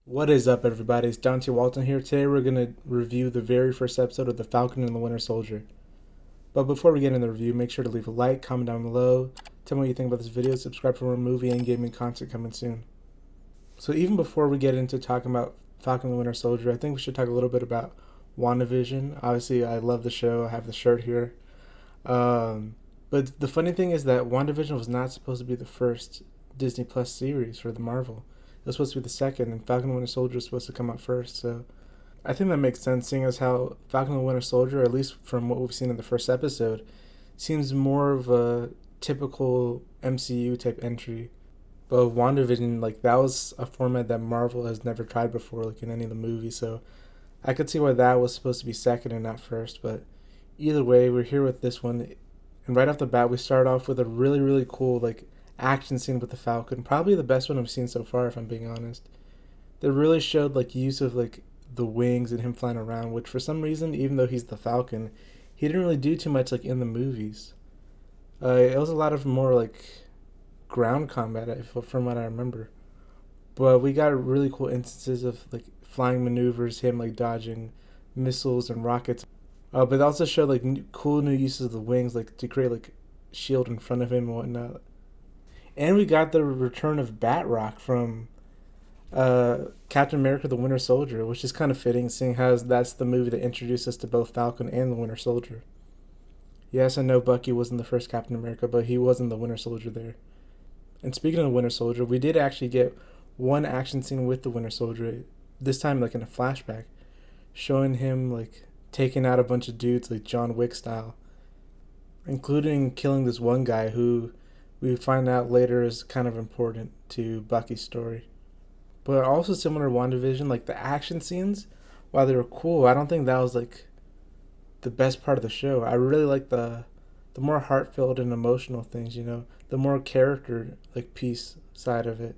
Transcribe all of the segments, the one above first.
What is up, everybody? It's Dante Walton here. Today we're going to review the very first episode of The Falcon and the Winter Soldier. But before we get into the review, make sure to leave a like, comment down below, tell me what you think about this video, subscribe for more movie and gaming content coming soon. So even before we get into talking about Falcon and the Winter Soldier, I think we should talk a little bit about WandaVision. Obviously, I love the show. I have the shirt here. But the funny thing is that WandaVision was not supposed to be the first Disney Plus series for the Marvel. It was supposed to be the second, and Falcon and Winter Soldier was supposed to come out first. So I think that makes sense, seeing as how Falcon and Winter Soldier, at least from what we've seen in the first episode, seems more of a typical MCU type entry. But WandaVision, like, that was a format that Marvel has never tried before, like in any of the movies. So I could see why that was supposed to be second and not first. But either way, we're here with this one, and right off the bat, we start off with a really, really cool, like, action scene with the Falcon. Probably the best one I've seen so far, if I'm being honest. They really showed, like, use of, like, the wings and him flying around, which for some reason, even though he's the Falcon, he didn't really do too much, like, in the movies. It was a lot of more, like, ground combat, from what I remember. But we got really cool instances of, like, flying maneuvers, him, like, dodging missiles and rockets. But it also showed, like, cool new uses of the wings, like, to create, like, shield in front of him and whatnot. And we got the return of Batroc from Captain America: The Winter Soldier, which is kind of fitting, seeing how that's the movie that introduced us to both Falcon and the Winter Soldier. Yes, I know Bucky wasn't the first Captain America, but he wasn't the Winter Soldier there. And speaking of the Winter Soldier, we did actually get one action scene with the Winter Soldier, this time like in a flashback, showing him like taking out a bunch of dudes like John Wick style, including killing this one guy who we find out later is kind of important to Bucky's story. But also similar to WandaVision, like the action scenes, while they were cool, I don't think that was like the best part of the show. I really like the more heartfelt and emotional things, the more character like piece side of it.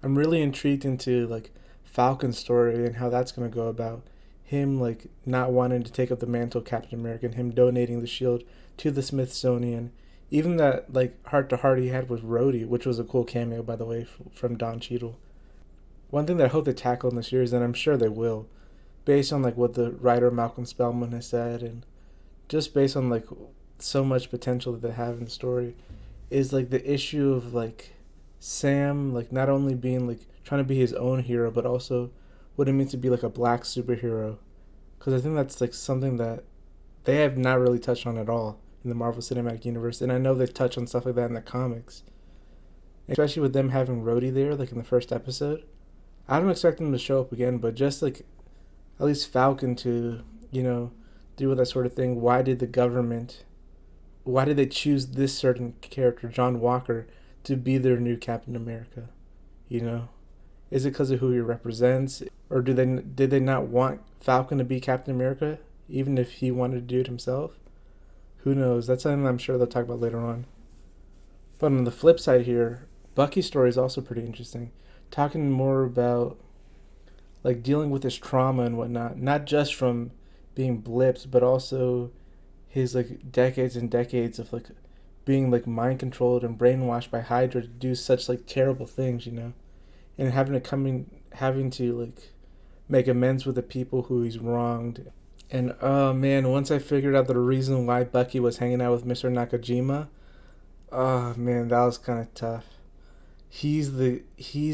I'm really intrigued into like Falcon's story and how that's gonna go about. Him like not wanting to take up the mantle of Captain America and him donating the shield to the Smithsonian. Even that like heart to heart he had with Rhodey, which was a cool cameo by the way from Don Cheadle. One thing that I hope they tackle in the series, and I'm sure they will, based on like what the writer Malcolm Spellman has said, and just based on like so much potential that they have in the story, is like the issue of like Sam like not only being like trying to be his own hero, but also what it means to be like a black superhero. Because I think that's like something that they have not really touched on at all in the Marvel Cinematic Universe, and I know they've touched on stuff like that in the comics, especially with them having Rhodey there, like in the first episode. I don't expect them to show up again, but just like at least Falcon to, do with that sort of thing. Why did they choose this certain character, John Walker, to be their new Captain America? Is it because of who he represents, or did they not want Falcon to be Captain America, even if he wanted to do it himself? Who knows? That's something I'm sure they'll talk about later on. But on the flip side here, Bucky's story is also pretty interesting. Talking more about like dealing with his trauma and whatnot, not just from being blipped, but also his like decades and decades of like being like mind controlled and brainwashed by Hydra to do such like terrible things, and having to like make amends with the people who he's wronged. And oh man, once I figured out the reason why Bucky was hanging out with Mr. Nakajima, oh man, that was kind of tough. He's the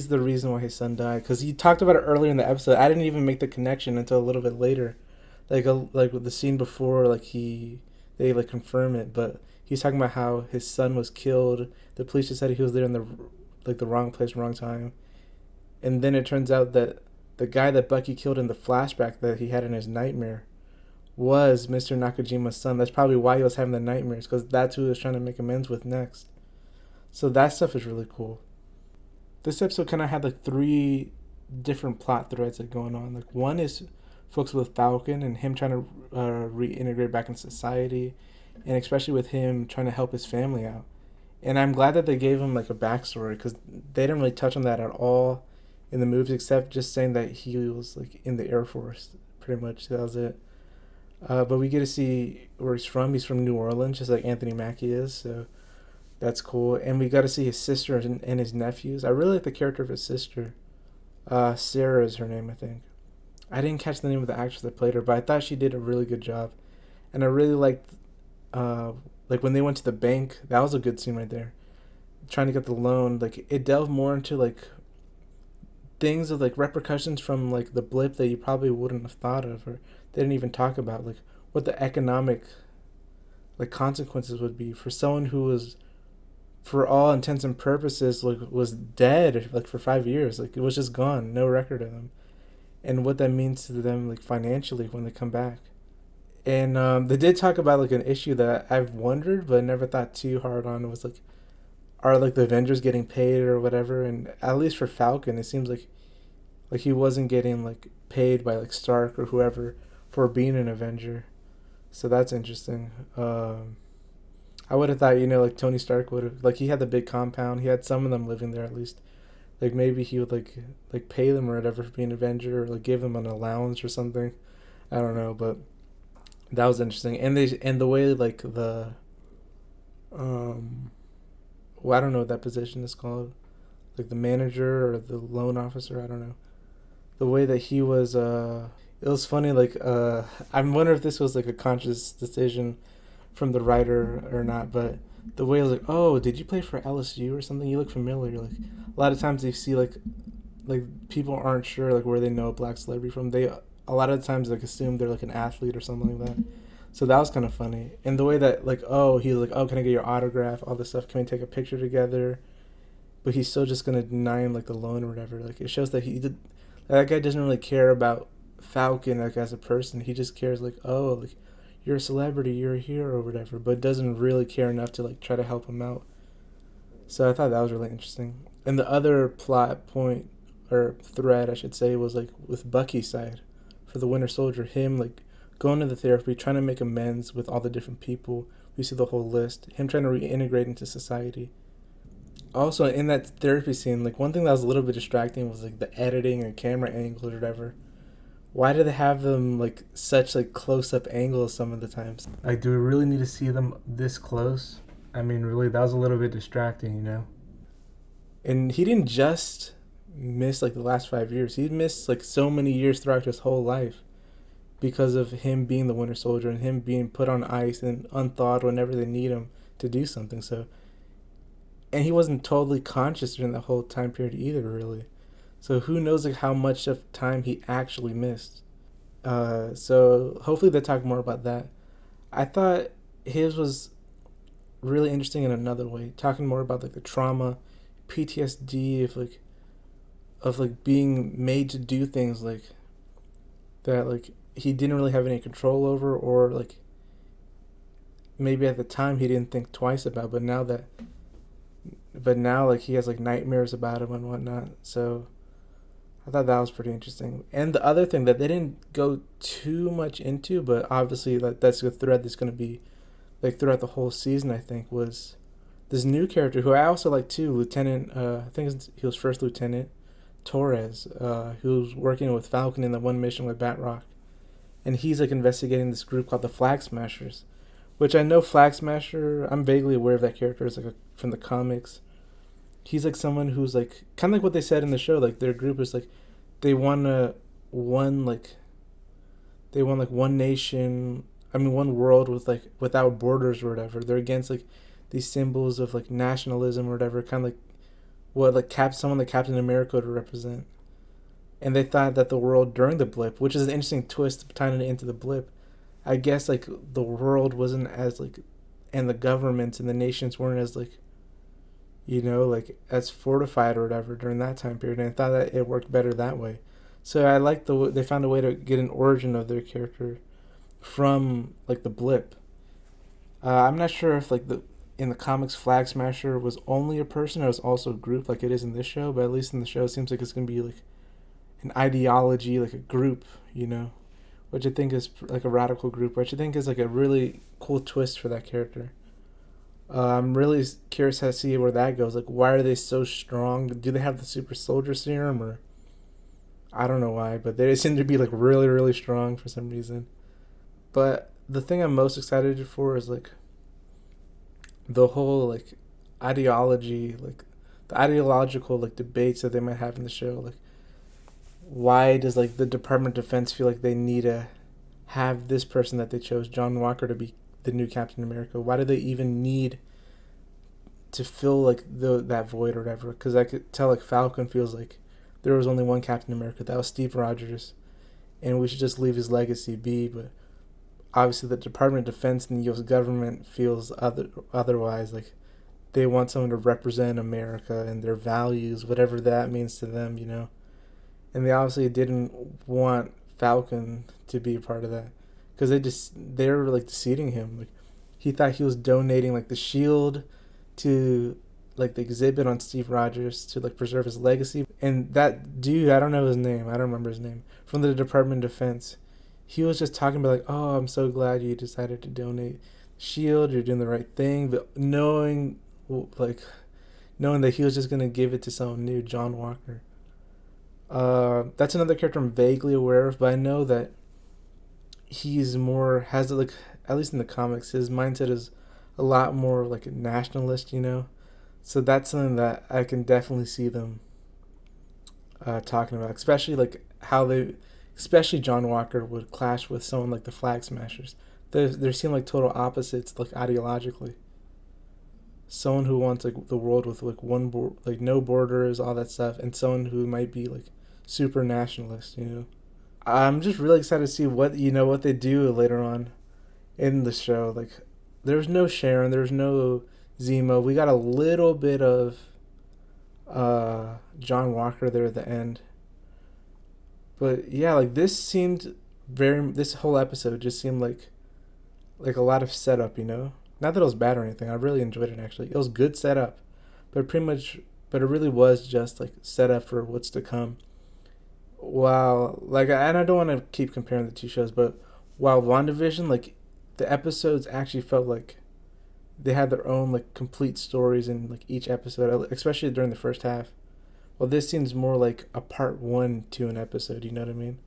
reason why his son died, because he talked about it earlier in the episode. I didn't even make the connection until a little bit later, like with the scene before, like they like confirm it, but he's talking about how his son was killed. The police just said he was there in the wrong place, wrong time, and then it turns out that the guy that Bucky killed in the flashback that he had in his nightmare was Mr. Nakajima's son. That's probably why he was having the nightmares, because that's who he was trying to make amends with next. So that stuff is really cool. This episode kind of had like three different plot threads like going on. Like one is focused with Falcon and him trying to reintegrate back into society, and especially with him trying to help his family out. And I'm glad that they gave him like a backstory, because they didn't really touch on that at all in the movies, except just saying that he was like in the Air Force. Pretty much that was it. But we get to see where he's from. He's from New Orleans, just like Anthony Mackie is. So that's cool. And we got to see his sister and his nephews. I really like the character of his sister. Sarah is her name, I think. I didn't catch the name of the actress that played her, but I thought she did a really good job, and I really liked, uh, like when they went to the bank. That was a good scene right there. Trying to get the loan, like it delved more into like things of like repercussions from like the blip that you probably wouldn't have thought of, or they didn't even talk about, like what the economic like consequences would be for someone who was, for all intents and purposes, like was dead like for 5 years, like it was just gone, no record of them, and what that means to them like financially when they come back. And they did talk about like an issue that I've wondered but never thought too hard on. It was like, are like the Avengers getting paid or whatever? And at least for Falcon, it seems like he wasn't getting like paid by like Stark or whoever for being an Avenger. So that's interesting. I would have thought, like Tony Stark would have, like he had the big compound. He had some of them living there at least. Like maybe he would like pay them or whatever for being an Avenger, or like give them an allowance or something. I don't know, but that was interesting. And the way like the um well, I don't know what that position is called, like the manager or the loan officer. I don't know. The way that he was, it was funny. Like, I'm wondering if this was like a conscious decision from the writer or not. But the way it was like, oh, did you play for LSU or something? You look familiar. Like, a lot of times you see like people aren't sure like where they know a black celebrity from. They a lot of times like assume they're like an athlete or something like that. So that was kind of funny. And the way that like, oh, he was like, oh, can I get your autograph? All this stuff. Can we take a picture together? But he's still just gonna deny him like the loan or whatever. Like it shows that that guy doesn't really care about Falcon like as a person. He just cares like, oh, like you're a celebrity, you're a hero or whatever, but doesn't really care enough to like try to help him out. So I thought that was really interesting. And the other plot point or thread I should say was like with Bucky's side for the Winter Soldier, him like going to the therapy, trying to make amends with all the different people. We see the whole list. Him trying to reintegrate into society. Also, in that therapy scene, like one thing that was a little bit distracting was like the editing or camera angles or whatever. Why do they have them like such like close up angles some of the times? Like, do we really need to see them this close? I mean, really, that was a little bit distracting. And he didn't just miss like the last 5 years. He missed like so many years throughout his whole life because of him being the Winter Soldier and him being put on ice and unthawed whenever they need him to do something. So, and he wasn't totally conscious during that whole time period either, really. So who knows like how much of time he actually missed. So hopefully they talk more about that. I thought his was really interesting in another way, talking more about like the trauma, PTSD of being made to do things like that, like he didn't really have any control over, or like maybe at the time he didn't think twice about, but now like he has like nightmares about him and whatnot. So I thought that was pretty interesting. And the other thing that they didn't go too much into, but obviously that's a thread that's going to be like throughout the whole season, I think, was this new character who I also like too, Lieutenant, I think he was First Lieutenant Torres, who was working with Falcon in the one mission with Batroc. And he's like investigating this group called the Flag Smashers, which I know Flag Smasher, I'm vaguely aware of that character, is like from the comics. He's like someone who's like kind of like what they said in the show, like their group is like they want one like they want like one nation, I mean one world with like without borders or whatever. They're against like these symbols of like nationalism or whatever, kind of like what like someone like Captain America would represent. And they thought that the world during the blip, which is an interesting twist tying it into the blip, I guess like the world wasn't as like, and the governments and the nations weren't as like, like as fortified or whatever during that time period. And I thought that it worked better that way. So I like they found a way to get an origin of their character from like the blip. I'm not sure if like in the comics Flag Smasher was only a person or was also a group like it is in this show, but at least in the show it seems like it's gonna be like an ideology, like a group, which I think is like a radical group, which I think is like a really cool twist for that character. I'm really curious to see where that goes. Like, why are they so strong? Do they have the super soldier serum, or I don't know why, but they seem to be like really, really strong for some reason. But the thing I'm most excited for is like the whole like ideology, like the ideological like debates that they might have in the show. Like, why does like the Department of Defense feel like they need to have this person that they chose, John Walker, to be the new Captain America? Why do they even need to fill like that void or whatever? Because I could tell like Falcon feels like there was only one Captain America, that was Steve Rogers, and we should just leave his legacy be. But obviously, the Department of Defense and the U.S. government feels otherwise. Like they want someone to represent America and their values, whatever that means to them, you know. And they obviously didn't want Falcon to be a part of that because they were like deceiving him. Like he thought he was donating like the shield to like the exhibit on Steve Rogers to like preserve his legacy. And that dude, I don't know his name, I don't remember his name, from the Department of Defense, he was just talking about like, oh, I'm so glad you decided to donate shield, you're doing the right thing, but knowing that he was just gonna give it to someone new, John Walker. That's another character I'm vaguely aware of, but I know that he's more has like, at least in the comics, his mindset is a lot more like a nationalist, you know. So that's something that I can definitely see them talking about, especially like how especially John Walker would clash with someone like the Flag Smashers. They seem like total opposites, like ideologically. Someone who wants like the world with like like no borders, all that stuff, and someone who might be like super nationalist, you know. I'm just really excited to see what they do later on in the show. Like, there's no Sharon, there's no Zemo. We got a little bit of John Walker there at the end. But yeah, like this whole episode just seemed like a lot of setup, you know. Not that it was bad or anything. I really enjoyed it actually. It was good setup, but it really was just like setup for what's to come. Wow, like, and I don't want to keep comparing the two shows, but while WandaVision, like, the episodes actually felt like they had their own like complete stories in like each episode, especially during the first half. Well, this seems more like a part one to an episode. You know what I mean?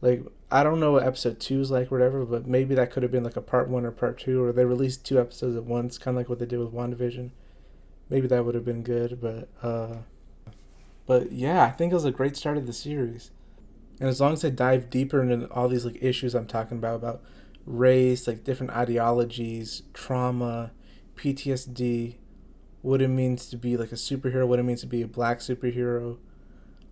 Like, I don't know what episode two is like, or whatever, but maybe that could have been like a part one or part two, or they released two episodes at once, kind of like what they did with WandaVision. Maybe that would have been good, but yeah, I think it was a great start of the series. And as long as they dive deeper into all these like issues I'm talking about race, like different ideologies, trauma, PTSD, what it means to be like a superhero, what it means to be a black superhero,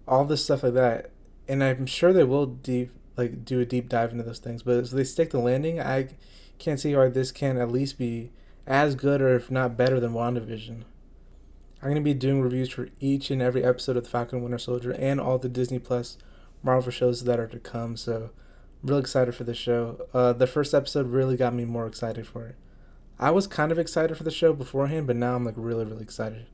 all this stuff like that. And I'm sure they will do a deep dive into those things. But as they stick the landing, I can't see why this can at least be as good or if not better than WandaVision. I'm going to be doing reviews for each and every episode of The Falcon and Winter Soldier and all the Disney Plus Marvel shows that are to come. So I'm really excited for this show. The first episode really got me more excited for it. I was kind of excited for the show beforehand, but now I'm like really, really excited.